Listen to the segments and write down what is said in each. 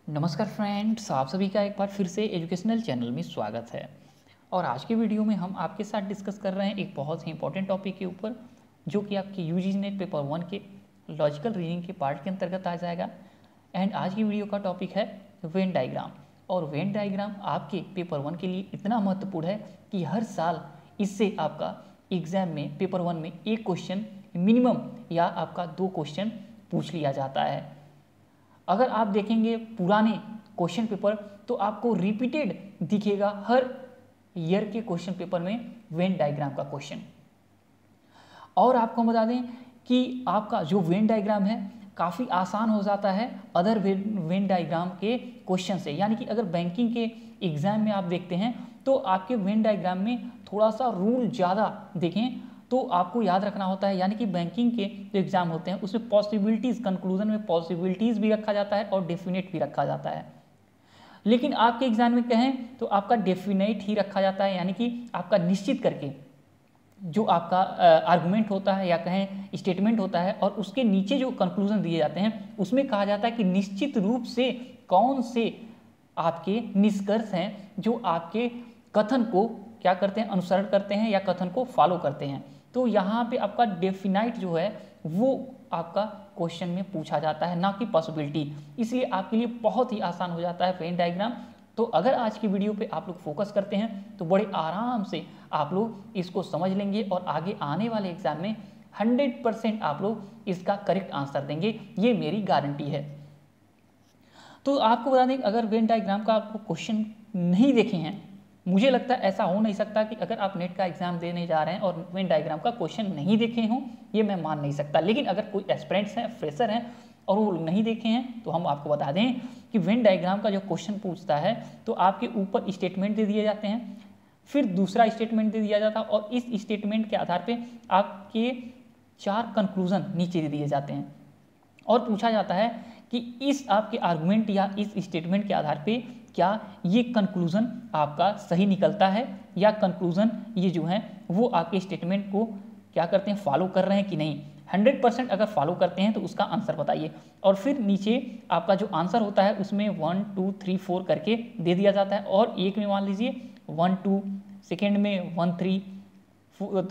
नमस्कार फ्रेंड्स, आप सभी का एक बार फिर से एजुकेशनल चैनल में स्वागत है। और आज के वीडियो में हम आपके साथ डिस्कस कर रहे हैं एक बहुत ही इंपॉर्टेंट टॉपिक के ऊपर, जो कि आपके यूजीसी नेट पेपर 1 के लॉजिकल रीजनिंग के पार्ट के अंतर्गत आ जाएगा। एंड आज की वीडियो का टॉपिक है वेन डायग्राम। और वेन डायग्राम आपके पेपर 1 के लिए इतना महत्वपूर्ण है कि हर साल इससे आपका एग्जाम में पेपर 1 में एक क्वेश्चन मिनिमम या आपका 2 क्वेश्चन पूछ लिया जाता है। अगर आप देखेंगे पुराने क्वेश्चन पेपर तो आपको रिपीटेड दिखेगा हर ईयर के क्वेश्चन पेपर में वेन डायग्राम का क्वेश्चन। और आपको बता दें कि आपका जो वेन डायग्राम है काफ़ी आसान हो जाता है अदर वेन डायग्राम के क्वेश्चन से। यानी कि अगर बैंकिंग के एग्जाम में आप देखते हैं तो आपके वेन डायग्राम में थोड़ा सा रूल ज़्यादा देखें तो आपको याद रखना होता है। यानी कि बैंकिंग के जो एग्जाम होते हैं उसमें पॉसिबिलिटीज़, कंक्लूजन में पॉसिबिलिटीज़ भी रखा जाता है और डेफिनेट भी रखा जाता है। लेकिन आपके एग्जाम में कहें तो आपका डेफिनेट ही रखा जाता है, यानी कि आपका निश्चित करके जो आपका आर्गुमेंट होता है या कहें स्टेटमेंट होता है और उसके नीचे जो कंक्लूजन दिए जाते हैं उसमें कहा जाता है कि निश्चित रूप से कौन से आपके निष्कर्ष हैं जो आपके कथन को क्या करते हैं, अनुसरण करते हैं या कथन को फॉलो करते हैं। तो यहाँ पे आपका डेफिनाइट जो है वो आपका क्वेश्चन में पूछा जाता है, ना कि पॉसिबिलिटी। इसलिए आपके लिए बहुत ही आसान हो जाता है वेन डायग्राम। तो अगर आज की वीडियो पे आप लोग फोकस करते हैं तो बड़े आराम से आप लोग इसको समझ लेंगे और आगे आने वाले एग्जाम में 100% आप लोग इसका करेक्ट आंसर देंगे, ये मेरी गारंटी है। तो आपको बता दें अगर वेन डायग्राम का आपको क्वेश्चन नहीं देखे हैं, मुझे लगता है ऐसा हो नहीं सकता कि अगर आप नेट का एग्जाम देने जा रहे हैं और वेन डायग्राम का क्वेश्चन नहीं देखे हों, ये मैं मान नहीं सकता। लेकिन अगर कोई एस्पिरेंट्स हैं, फ्रेशर हैं और वो नहीं देखे हैं तो हम आपको बता दें कि वेन डायग्राम का जो क्वेश्चन पूछता है तो आपके ऊपर स्टेटमेंट दे दिए जाते हैं, फिर दूसरा स्टेटमेंट दे दिया जाता है और इस स्टेटमेंट के आधार पर आपके 4 कंक्लूजन नीचे दे दिए जाते हैं और पूछा जाता है कि इस आपके आर्गुमेंट या इस स्टेटमेंट के आधार पे क्या ये कंक्लूजन आपका सही निकलता है या कंक्लूजन ये जो है वो आपके स्टेटमेंट को क्या करते हैं, फॉलो कर रहे हैं कि नहीं। 100% अगर फॉलो करते हैं तो उसका आंसर बताइए। और फिर नीचे आपका जो आंसर होता है उसमें 1 2 3 4 करके दे दिया जाता है। और एक में मान लीजिए 1 2, सेकेंड में 1 3,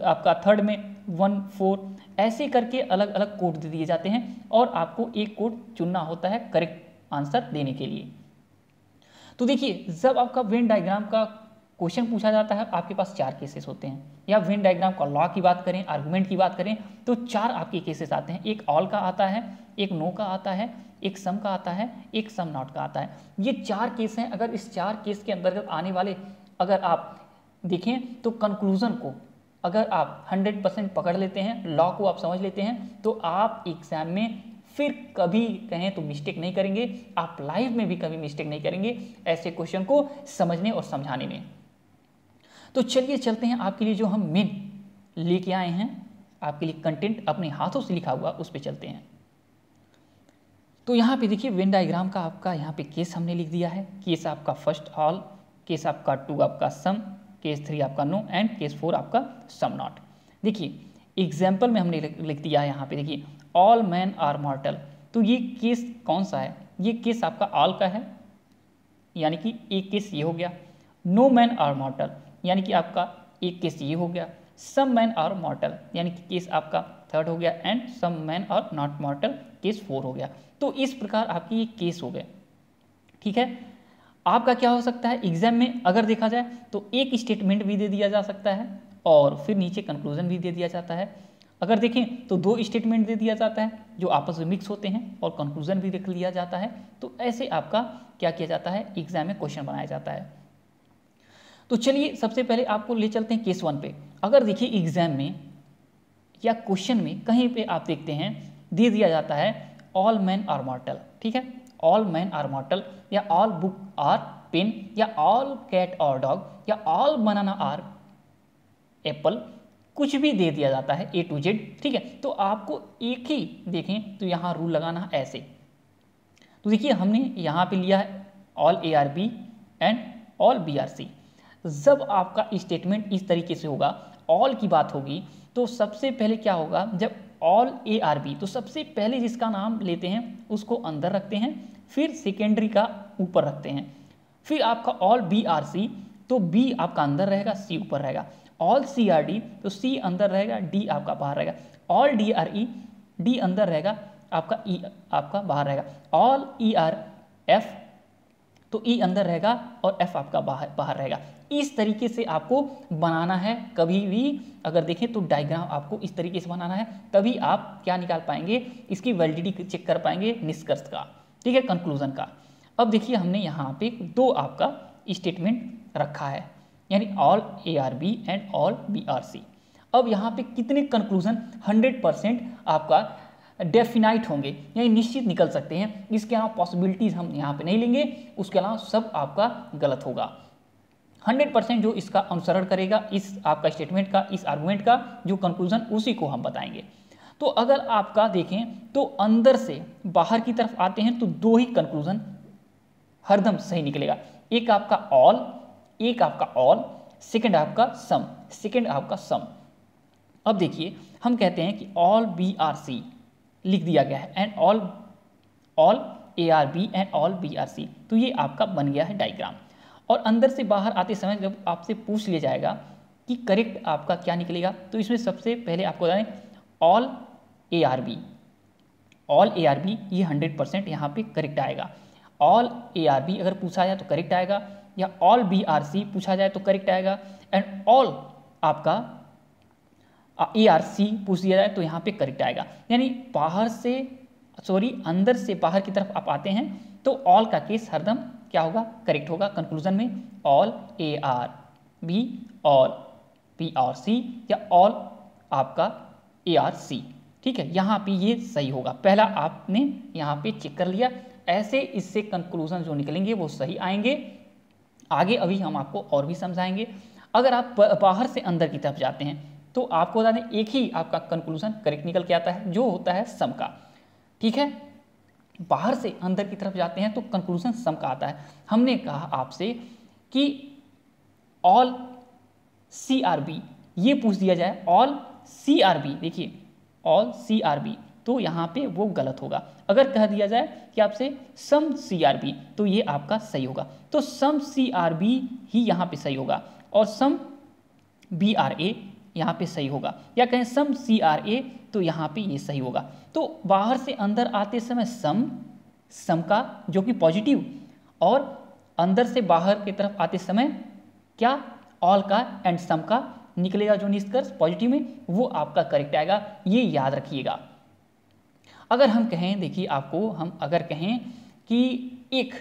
आपका थर्ड में 1 4, ऐसे करके अलग अलग कोड दे दिए जाते हैं और आपको एक कोड चुनना होता है करेक्ट आंसर देने के लिए। तो देखिए, जब आपका वेन डायग्राम का क्वेश्चन पूछा जाता है आपके पास 4 केसेस होते हैं। या वेन डायग्राम का लॉ की बात करें, आर्गुमेंट की बात करें तो 4 आपके केसेस आते हैं। एक ऑल का आता है, एक नो का आता है, एक सम का आता है, एक सम नॉट का आता है। ये 4 केस हैं। अगर इस 4 केस के अंतर्गत आने वाले अगर आप देखें तो कंक्लूजन को अगर आप 100% पकड़ लेते हैं, लॉ को आप समझ लेते हैं, तो आप एग्जाम में फिर कभी कहें तो मिस्टेक नहीं करेंगे, आप लाइफ में भी कभी मिस्टेक नहीं करेंगे ऐसे क्वेश्चन को समझने और समझाने में। तो चलिए चलते हैं, आपके लिए जो हम मेन लेके आए हैं आपके लिए कंटेंट अपने हाथों से लिखा हुआ उस पर चलते हैं। तो यहाँ पे देखिए वेन डायग्राम का आपका यहाँ पे केस हमने लिख दिया है। केस आपका फर्स्ट ऑल, केस आपका 2 आपका सम, केस 3 आपका नो एंड केस 4 आपका सम नॉट। देखिए एग्जाम्पल में हमने लिख दिया है यहाँ पे, देखिए ऑल मैन आर मॉर्टल। तो ये केस कौन सा है, ये केस आपका ऑल का है, यानी कि एक केस ये हो गया। नो मैन आर मॉर्टल यानी कि आपका एक केस ये हो गया। सम मैन आर मॉर्टल यानी कि केस आपका थर्ड हो गया and some man are not mortal case 4 हो गया। तो इस प्रकार आपकी ये केस हो गए। ठीक है, आपका क्या हो सकता है एग्जाम में अगर देखा जाए तो एक स्टेटमेंट भी दे दिया जा सकता है और फिर नीचे कंक्लूजन भी दे दिया जाता है। अगर देखें तो 2 स्टेटमेंट दे दिया जाता है जो आपस में मिक्स होते हैं और कंक्लूजन भी देख लिया जाता है। तो ऐसे आपका क्या किया जाता है, एग्जाम में क्वेश्चन बनाया जाता है। तो चलिए सबसे पहले आपको ले चलते हैं केस 1 पे। अगर देखिए एग्जाम में या क्वेश्चन में कहीं पे आप देखते हैं दे दिया जाता है ऑल मैन आर मॉर्टल। ठीक है, ऑल मैन आर मॉर्टल या ऑल बुक आर पेन या ऑल कैट और डॉग या ऑल बनाना आर एप्पल, कुछ भी दे दिया जाता है A to Z। ठीक है, तो आपको एक ही देखें तो यहाँ रूल लगाना ऐसे। तो देखिए हमने यहाँ पे लिया है all ARB and all BRC। जब आपका स्टेटमेंट इस तरीके से होगा, ऑल की बात होगी तो सबसे पहले क्या होगा, जब ऑल ARB तो सबसे पहले जिसका नाम लेते हैं उसको अंदर रखते हैं, फिर सेकेंडरी का ऊपर रखते हैं। फिर आपका ऑल बी आर सी, तो बी आपका अंदर रहेगा, सी ऊपर रहेगा। ऑल सी आर डी, तो सी अंदर रहेगा, डी आपका बाहर रहेगा। All D R E, D अंदर रहेगा, आपका ई आपका बाहर रहेगा। ऑल ई आर एफ, तो ई अंदर रहेगा और एफ आपका बाहर रहेगा। इस तरीके से आपको बनाना है। कभी भी अगर देखें तो डायग्राम आपको इस तरीके से बनाना है, तभी आप क्या निकाल पाएंगे, इसकी वैलिडिटी चेक कर पाएंगे निष्कर्ष का, ठीक है, कंक्लूजन का। अब देखिए हमने यहाँ पे दो आपका स्टेटमेंट रखा है, यानी all A are B and all B are C. अब यहाँ पे कितने कंक्लूजन 100% आपका डेफिनाइट होंगे, यानी निश्चित निकल सकते हैं। इसके अलावा पॉसिबिलिटीज हम यहाँ पे नहीं लेंगे, उसके अलावा सब आपका गलत होगा। 100% जो इसका अनुसरण करेगा इस आपका स्टेटमेंट का, इस आर्गुमेंट का जो कंक्लूजन, उसी को हम बताएंगे। तो अगर आपका देखें तो अंदर से बाहर की तरफ आते हैं तो दो ही कंक्लूजन हरदम सही निकलेगा। एक आपका ऑल, सेकंड आपका सम। अब देखिए हम कहते हैं कि ऑल बी आर सी लिख दिया गया है and all A are B and all B are C, तो ये आपका बन गया है डायग्राम। और अंदर से बाहर आते समय जब आपसे पूछ लिया जाएगा कि करेक्ट आपका क्या निकलेगा, तो इसमें सबसे पहले आपको बताएं ऑल ए आर बी ये 100% यहाँ पे करेक्ट आएगा। ऑल ए आर बी अगर पूछा जाए तो करेक्ट आएगा, या ऑल बी आर सी पूछा जाए तो करेक्ट आएगा, एंड ऑल आपका ए आर सी पूछ दिया जाए तो यहाँ पे करेक्ट आएगा। यानी अंदर से बाहर की तरफ आप आते हैं तो ऑल का केस हरदम क्या होगा, करेक्ट होगा। कंक्लूजन में all A are B, all B are C, या ऑल आपका ए आर सी, ठीक है, यहाँ पे ये सही होगा। पहला आपने यहाँ पे चेक कर लिया, ऐसे इससे कंक्लूजन जो निकलेंगे वो सही आएंगे। आगे अभी हम आपको और भी समझाएंगे। अगर आप बाहर से अंदर की तरफ जाते हैं तो आपको बता दें एक ही आपका कंक्लूजन करेक्ट निकल के आता है, जो होता है सम का, ठीक है। बाहर से अंदर की तरफ जाते हैं तो कंक्लूजन सम का आता है। हमने कहा आपसे कि ऑल सी आर बी, ये पूछ दिया जाए ऑल सी आर बी, देखिए ऑल सी आर बी, तो यहाँ पे वो गलत होगा। अगर कह दिया जाए कि आपसे सम सी आर बी, तो ये आपका सही होगा। तो सम सी आर बी ही यहाँ पे सही होगा, और सम बी आर ए यहाँ पे सही होगा, या कहें सम सी आर ए, तो यहाँ पे ये सही होगा। तो बाहर से अंदर आते समय सम का जो कि पॉजिटिव, और अंदर से बाहर की तरफ आते समय क्या, ऑल का एंड सम का निकलेगा जो निष्कर्ष पॉजिटिव में, वो आपका करेक्ट आएगा, ये याद रखिएगा। अगर हम कहें, देखिए आपको हम अगर कहें कि एक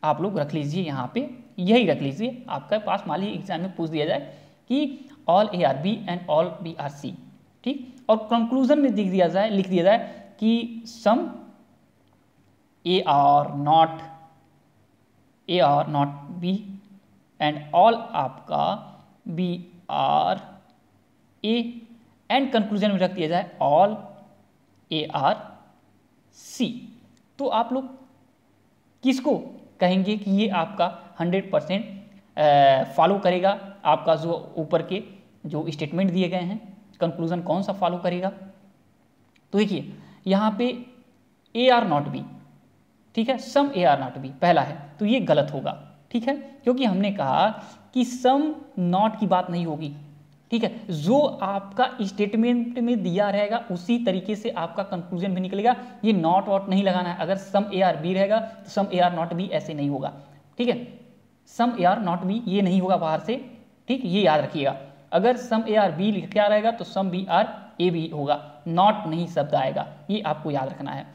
आप लोग रख लीजिए, यहाँ पे यही रख लीजिए, आपके पास मान लीजिए एग्जाम में पूछ दिया जाए कि all A are B and all B are C, ठीक, और कंक्लूजन में लिख दिया जाए कि some A are not B and all आपका B are A, and conclusion में रख दिया जाए ऑल ए आर सी, तो आप लोग किसको कहेंगे कि ये आपका 100% फॉलो करेगा, आपका जो ऊपर के जो स्टेटमेंट दिए गए हैं, कंक्लूजन कौन सा फॉलो करेगा। तो देखिए यहाँ पे ए आर नॉट बी, ठीक है, सम ए आर नॉट बी पहला है, तो ये गलत होगा, ठीक है, क्योंकि हमने कहा कि सम नॉट की बात नहीं होगी, ठीक है, जो आपका स्टेटमेंट में दिया रहेगा उसी तरीके से आपका कंक्लूजन भी निकलेगा। ये नॉट वॉट नहीं लगाना है। अगर सम ए आर बी रहेगा तो सम ए आर नॉट बी ऐसे नहीं होगा, ठीक है, सम ए आर नॉट बी ये नहीं होगा बाहर से, ठीक, ये याद रखिएगा। अगर सम ए आर बी क्या रहेगा तो सम बी आर ए भी होगा, नॉट नहीं शब्द आएगा, ये आपको याद रखना है।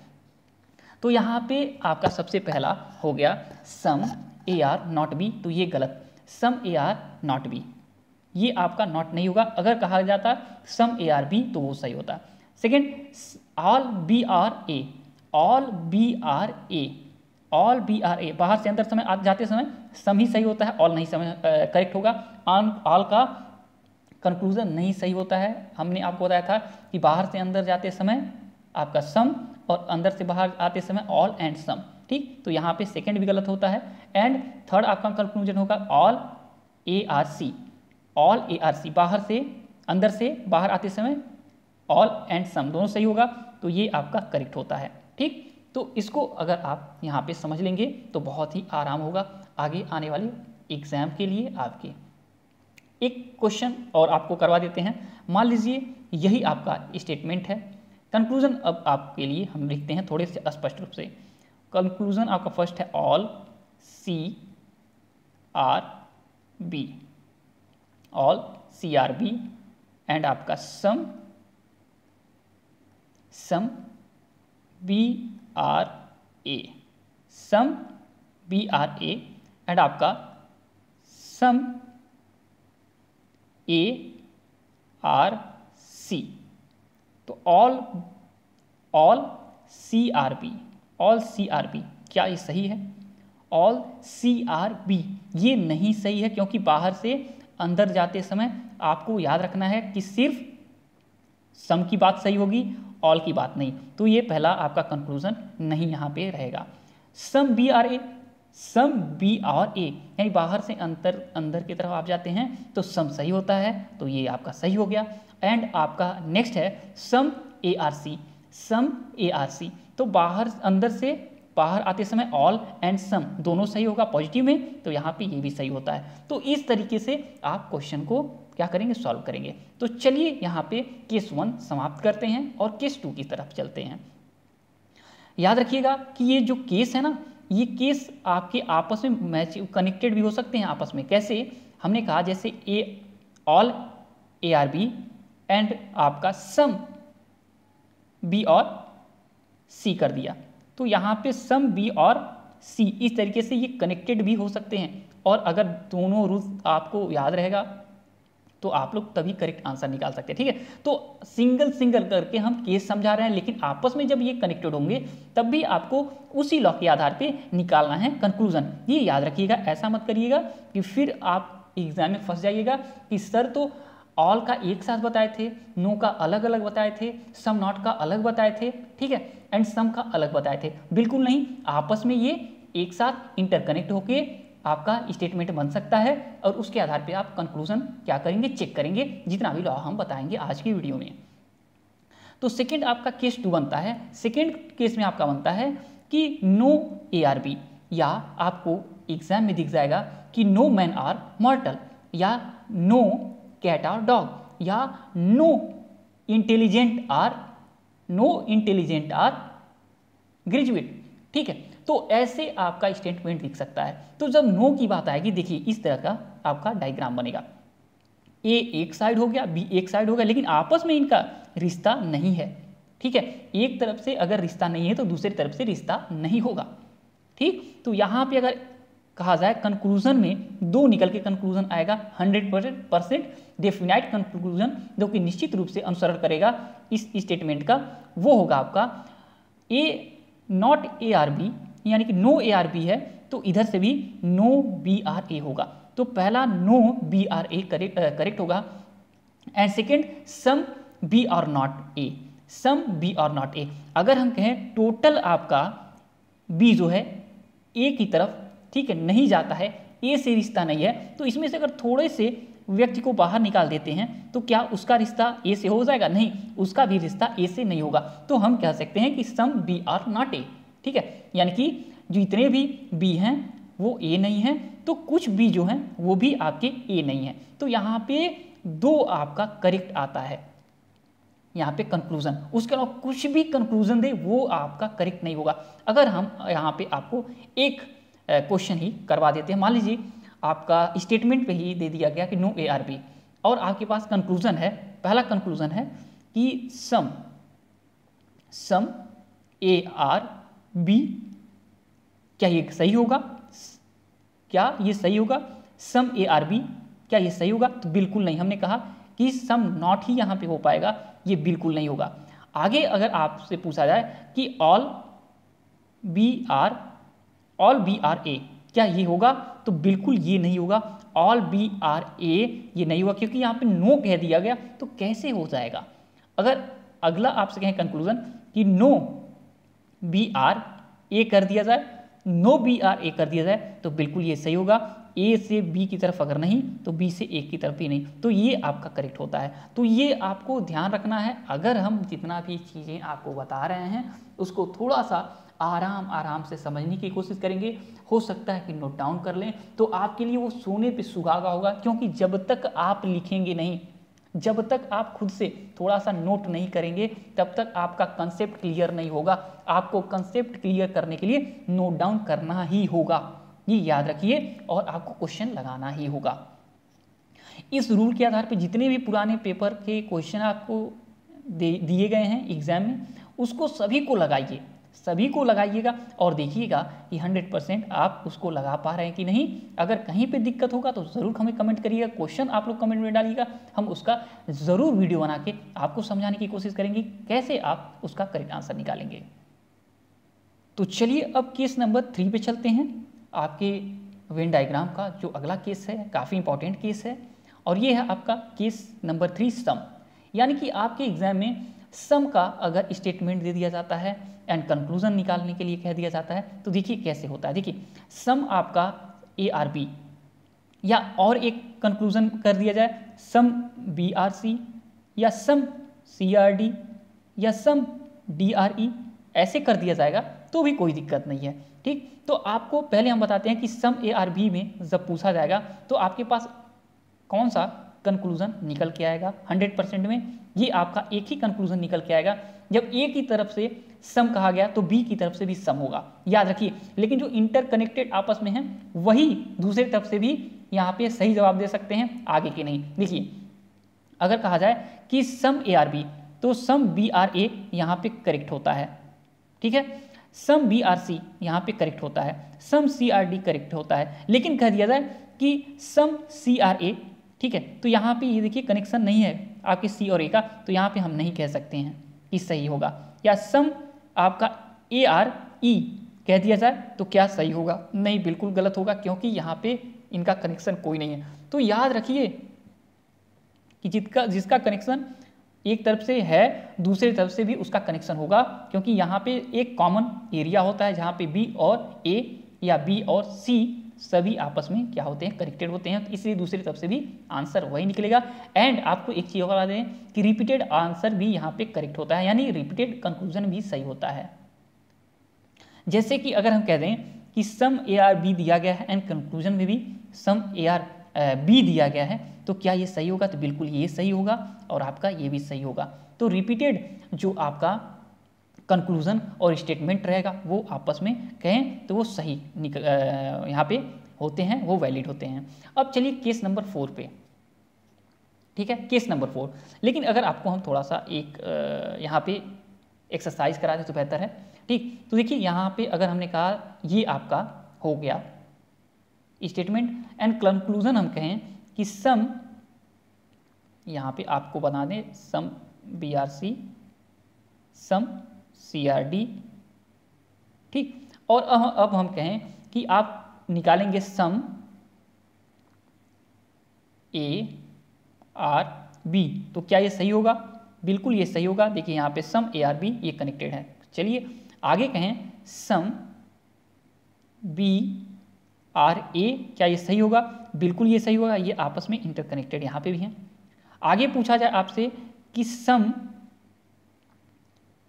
तो यहाँ पे आपका सबसे पहला हो गया सम ए आर नॉट बी, तो ये गलत, सम ए आर नॉट बी ये आपका नॉट नहीं होगा। अगर कहा जाता सम ए आर बी तो वो सही होता। Second, all B are A, all B are A, all B are A, बाहर से अंदर समय जाते समय सम ही सही होता है, ऑल नहीं समय करेक्ट होगा। ऑल का कंक्लूजन नहीं सही होता है। हमने आपको बताया था कि बाहर से अंदर जाते समय आपका सम और अंदर से बाहर आते समय ऑल एंड सम, ठीक, तो यहाँ पे सेकेंड भी गलत होता है। एंड थर्ड आपका कंक्लूजन होगा all A are C, all A are C, बाहर से अंदर से बाहर आते समय ऑल एंड सम दोनों सही होगा, तो ये आपका करेक्ट होता है, ठीक। तो इसको अगर आप यहाँ पे समझ लेंगे तो बहुत ही आराम होगा आगे आने वाले एग्जाम के लिए आपके। एक क्वेश्चन और आपको करवा देते हैं। मान लीजिए यही आपका स्टेटमेंट है। कंक्लूजन अब आपके लिए हम लिखते हैं थोड़े से स्पष्ट रूप से। कंक्लूजन आपका फर्स्ट है all CRB, all CRB and आपका सम BRA, सम BRA एंड आपका सम ARC। तो ऑल CRB, क्या ये सही है? ऑल CRB ये नहीं सही है, क्योंकि बाहर से अंदर जाते समय आपको याद रखना है कि सिर्फ सम की बात सही होगी, ऑल की बात नहीं। तो ये पहला आपका कंक्लूजन नहीं यहाँ पे रहेगा। सम BRA यानी बाहर से अंदर की तरफ आप जाते हैं तो सम सही होता है, तो ये आपका सही हो गया। एंड आपका नेक्स्ट है सम ARC, तो अंदर से बाहर आते समय ऑल एंड सम दोनों सही होगा पॉजिटिव में, तो यहाँ पे ये भी सही होता है। तो इस तरीके से आप क्वेश्चन को क्या करेंगे, सॉल्व करेंगे। तो चलिए यहाँ पे केस 1 समाप्त करते हैं और केस 2 की तरफ चलते हैं। याद रखिएगा कि ये जो केस है ना, ये केस आपके आपस में मैच कनेक्टेड भी हो सकते हैं आपस में। कैसे? हमने कहा जैसे ऑल ARB एंड आपका सम B और C कर दिया, तो यहाँ पे सम B और C इस तरीके से ये कनेक्टेड भी हो सकते हैं। और अगर दोनों रूल्स आपको याद रहेगा तो आप लोग तभी करेक्ट आंसर निकाल सकते हैं। ठीक है, तो सिंगल करके हम केस समझा रहे हैं, लेकिन आपस में जब ये कनेक्टेड होंगे तब भी आपको उसी लॉ के आधार पे निकालना है कंक्लूजन। ये याद रखिएगा, ऐसा मत करिएगा कि फिर आप एग्जाम में फंस जाइएगा कि सर तो ऑल का एक साथ बताए थे, नो का अलग अलग बताए थे, सम नॉट का अलग बताए थे, ठीक है, एंड सम का अलग बताए थे। बिल्कुल नहीं, आपस में ये एक साथ इंटरकनेक्ट होके आपका स्टेटमेंट बन सकता है और उसके आधार पे आप कंक्लूजन क्या करेंगे, चेक करेंगे, जितना भी लॉ हम बताएंगे आज की वीडियो में। तो सेकंड आपका केस 2 बनता है। सेकंड केस में आपका बनता है कि नो ARB, या आपको एग्जाम में दिख जाएगा कि नो मैन आर मॉर्टल, या नो कैट आर डॉग, या नो इंटेलिजेंट आर ग्रेजुएट। ठीक है, तो ऐसे आपका स्टेटमेंट दिख सकता है। तो जब नो की बात आएगी, देखिए इस तरह का आपका डायग्राम बनेगा। ए एक साइड हो गया, बी एक साइड हो गया, लेकिन आपस में इनका रिश्ता नहीं है। ठीक है, एक तरफ से अगर रिश्ता नहीं है तो दूसरी तरफ से रिश्ता नहीं होगा। ठीक, तो यहाँ पे अगर कहा जाए कंक्लूजन में 2 निकल के कंक्लूजन आएगा 100% डेफिनाइट कंक्लूजन, जो कि निश्चित रूप से अनुसरण करेगा इस स्टेटमेंट का, वो होगा आपका नॉट ARB, यानी कि नो ARB है तो इधर से भी नो BRA होगा। तो पहला नो BRA करेक्ट होगा। एंड सेकेंड सम B और नॉट A, सम B और नॉट A। अगर हम कहें टोटल आपका B जो है A की तरफ, ठीक है, नहीं जाता है, A से रिश्ता नहीं है, तो इसमें से अगर थोड़े से व्यक्ति को बाहर निकाल देते हैं तो क्या उसका रिश्ता A से हो जाएगा? नहीं, उसका भी रिश्ता A से नहीं होगा। तो हम कह सकते हैं कि सम B और नॉट A। ठीक है, यानी कि जितने भी B हैं वो A नहीं है, तो कुछ B जो हैं वो भी आपके A नहीं है। तो यहाँ पे 2 आपका करेक्ट आता है यहाँ पे कंक्लूजन। उसके अलावा कुछ भी कंक्लूजन दे वो आपका करेक्ट नहीं होगा। अगर हम यहाँ पे आपको एक क्वेश्चन ही करवा देते हैं, मान लीजिए आपका स्टेटमेंट पे ही दे दिया गया कि नो ARB, और आपके पास कंक्लूजन है, पहला कंक्लूजन है कि सम ARB, क्या ये सही होगा? क्या ये सही होगा? सम ARB, क्या ये सही होगा? तो बिल्कुल नहीं। हमने कहा कि सम नॉट ही यहाँ पे हो पाएगा, ये बिल्कुल नहीं होगा। आगे अगर आपसे पूछा जाए कि ऑल BRA, क्या ये होगा? तो बिल्कुल ये नहीं होगा। ऑल BRA ये नहीं होगा, क्योंकि यहाँ पे नो कह दिया गया, तो कैसे हो जाएगा? अगर अगला आपसे कहें कंक्लूजन कि नो BRA कर दिया जाए, नो BRA कर दिया जाए, तो बिल्कुल ये सही होगा। A से B की तरफ अगर नहीं तो B से A की तरफ भी नहीं, तो ये आपका करेक्ट होता है। तो ये आपको ध्यान रखना है। अगर हम जितना भी चीज़ें आपको बता रहे हैं उसको थोड़ा सा आराम आराम से समझने की कोशिश करेंगे। हो सकता है कि नोट डाउन कर लें, तो आपके लिए वो सोने पे सुहागा होगा, क्योंकि जब तक आप लिखेंगे नहीं, जब तक आप खुद से थोड़ा सा नोट नहीं करेंगे, तब तक आपका कंसेप्ट क्लियर नहीं होगा। आपको कंसेप्ट क्लियर करने के लिए नोट डाउन करना ही होगा, ये याद रखिए, और आपको क्वेश्चन लगाना ही होगा। इस रूल के आधार पर जितने भी पुराने पेपर के क्वेश्चन आपको दिए गए हैं एग्जाम में, उसको सभी को लगाइए, सभी को लगाइएगा और देखिएगा कि 100% आप उसको लगा पा रहे हैं कि नहीं। अगर कहीं पे दिक्कत होगा तो ज़रूर हमें कमेंट करिएगा, क्वेश्चन आप लोग कमेंट में डालिएगा, हम उसका ज़रूर वीडियो बना के आपको समझाने की कोशिश करेंगे कैसे आप उसका करेक्ट आंसर निकालेंगे। तो चलिए अब केस नंबर 3 पे चलते हैं। आपके वेन डायग्राम का जो अगला केस है काफ़ी इंपॉर्टेंट केस है, और ये है आपका केस नंबर 3 सम। यानी कि आपके एग्जाम में सम का अगर स्टेटमेंट दे दिया जाता है एंड कंक्लूजन निकालने के लिए कह दिया जाता है, तो देखिए कैसे होता है। देखिए सम आपका ARB, या और एक कंक्लूजन कर दिया जाए सम BRC, या सम CRD, या सम DRE, ऐसे कर दिया जाएगा तो भी कोई दिक्कत नहीं है। ठीक, तो आपको पहले हम बताते हैं कि सम ARB में जब पूछा जाएगा तो आपके पास कौन सा कंक्लूजन निकल के आएगा। 100% में ये आपका एक ही कंक्लूजन निकल के आएगा। जब ए की तरफ से सम कहा गया तो बी की तरफ से भी सम होगा, याद रखिए। लेकिन जो इंटरकनेक्टेड आपस में हैं वही दूसरी तरफ से भी यहाँ पे सही जवाब दे सकते हैं, आगे के नहीं। देखिए अगर कहा जाए कि सम ARB, तो सम BRA यहाँ पे करेक्ट होता है, ठीक है। सम BRC यहाँ पे करेक्ट होता है, सम CRD करेक्ट होता है। लेकिन कह दिया जाए कि सम CRA, ठीक है, तो यहाँ पे ये देखिए कनेक्शन नहीं है आपके C और A का, तो यहाँ पे हम नहीं कह सकते हैं कि सही होगा। या सम आपका ARE कह दिया जाए तो क्या सही होगा? नहीं, बिल्कुल गलत होगा, क्योंकि यहाँ पे इनका कनेक्शन कोई नहीं है। तो याद रखिए कि जिसका कनेक्शन एक तरफ से है दूसरी तरफ से भी उसका कनेक्शन होगा, क्योंकि यहाँ पे एक कॉमन एरिया होता है जहाँ पे B और A या B और C सभी आपस में क्या होते हैं, कनेक्टेड होते हैं, तो इसलिए दूसरी तरफ से भी आंसर वही निकलेगा। एंड आपको एक चीज़ और बता दें कि रिपीटेड आंसर भी यहाँ पे करेक्ट होता है, यानी रिपीटेड कंक्लूजन भी सही होता है। जैसे कि अगर हम कह दें कि सम ARB दिया गया है एंड कंक्लूजन में भी सम ARB दिया गया है, तो क्या ये सही होगा? तो बिल्कुल ये सही होगा और आपका ये भी सही होगा। तो रिपीटेड जो आपका कंक्लूजन और स्टेटमेंट रहेगा वो आपस में कहें तो वो सही यहाँ पे होते हैं, वो वैलिड होते हैं। अब चलिए केस नंबर 4 पे, ठीक है, केस नंबर 4। लेकिन अगर आपको हम थोड़ा सा एक यहाँ पे एक्सरसाइज करा दें तो बेहतर है, ठीक। तो देखिए यहाँ पे अगर हमने कहा ये आपका हो गया स्टेटमेंट एंड कंक्लूजन, हम कहें कि सम, यहाँ पे आपको बना दें सम BRC, सम CRD, ठीक। और अब हम कहें कि आप निकालेंगे सम ARB, तो क्या ये सही होगा? बिल्कुल ये सही होगा। देखिए यहाँ पे सम ARB ये कनेक्टेड है। चलिए आगे कहें सम BRA, क्या ये सही होगा? बिल्कुल ये सही होगा, ये आपस में इंटरकनेक्टेड यहाँ पे भी हैं। आगे पूछा जाए आपसे कि सम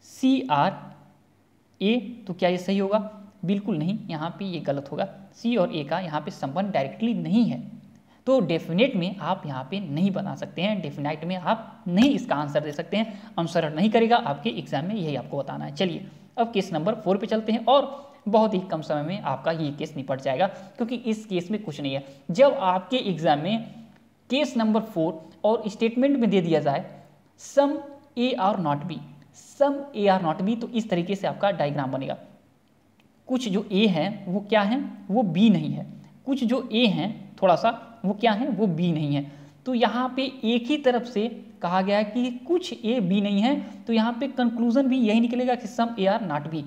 CRA, तो क्या ये सही होगा? बिल्कुल नहीं, यहाँ पे ये गलत होगा। C और A का यहाँ पे संबंध डायरेक्टली नहीं है, तो डेफिनेट में आप यहाँ पे नहीं बना सकते हैं, डेफिनेट में आप नहीं इसका आंसर दे सकते हैं, आंसर नहीं करेगा आपके एग्जाम में, यही आपको बताना है। चलिए अब केस नंबर 4 पे चलते हैं, और बहुत ही कम समय में आपका ये केस निपट जाएगा, क्योंकि इस केस में कुछ नहीं है। जब आपके एग्जाम में केस नंबर 4 और स्टेटमेंट में दे दिया जाए सम A/B, सम A/B, तो इस तरीके से आपका डायग्राम बनेगा। कुछ जो A है वो क्या है, वो B नहीं है, कुछ जो A हैं थोड़ा सा वो क्या है, वो B नहीं है। तो यहाँ पे एक ही तरफ से कहा गया है कि कुछ A B नहीं है, तो यहाँ पे कंक्लूजन भी यही निकलेगा कि सम AR/B,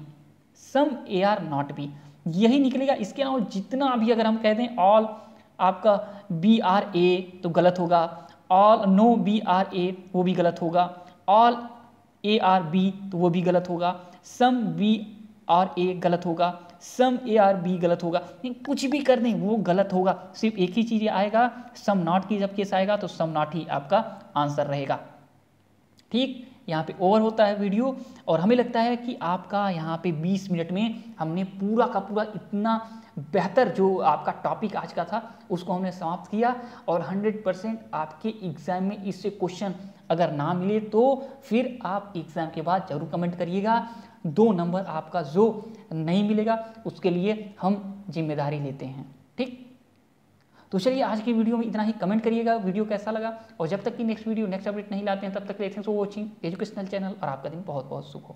सम AR/B यही निकलेगा। इसके अलावा जितना भी अगर हम कह दें ऑल आपका BRA तो गलत होगा, ऑल नो BRA वो भी गलत होगा, ऑल ARB तो वो भी गलत होगा, सम BRA गलत होगा, सम ARB गलत होगा। कुछ भी कर दें वो गलत होगा, सिर्फ एक ही चीज़ आएगा, सम नॉट की जब केस आएगा तो सम नॉट ही आपका आंसर रहेगा, ठीक। यहाँ पे ओवर होता है वीडियो और हमें लगता है कि आपका यहाँ पे 20 मिनट में हमने पूरा का पूरा इतना बेहतर जो आपका टॉपिक आज का था उसको हमने समाप्त किया और 100% आपके एग्ज़ाम में इससे क्वेश्चन अगर ना मिले तो फिर आप एग्ज़ाम के बाद जरूर कमेंट करिएगा। 2 नंबर आपका जो नहीं मिलेगा उसके लिए हम जिम्मेदारी लेते हैं, ठीक। तो चलिए आज की वीडियो में इतना ही। कमेंट करिएगा वीडियो कैसा लगा और जब तक कि नेक्स्ट वीडियो नेक्स्ट अपडेट नहीं लाते हैं तब तक thanks for watching educational channel और आपका दिन बहुत बहुत सुख हो।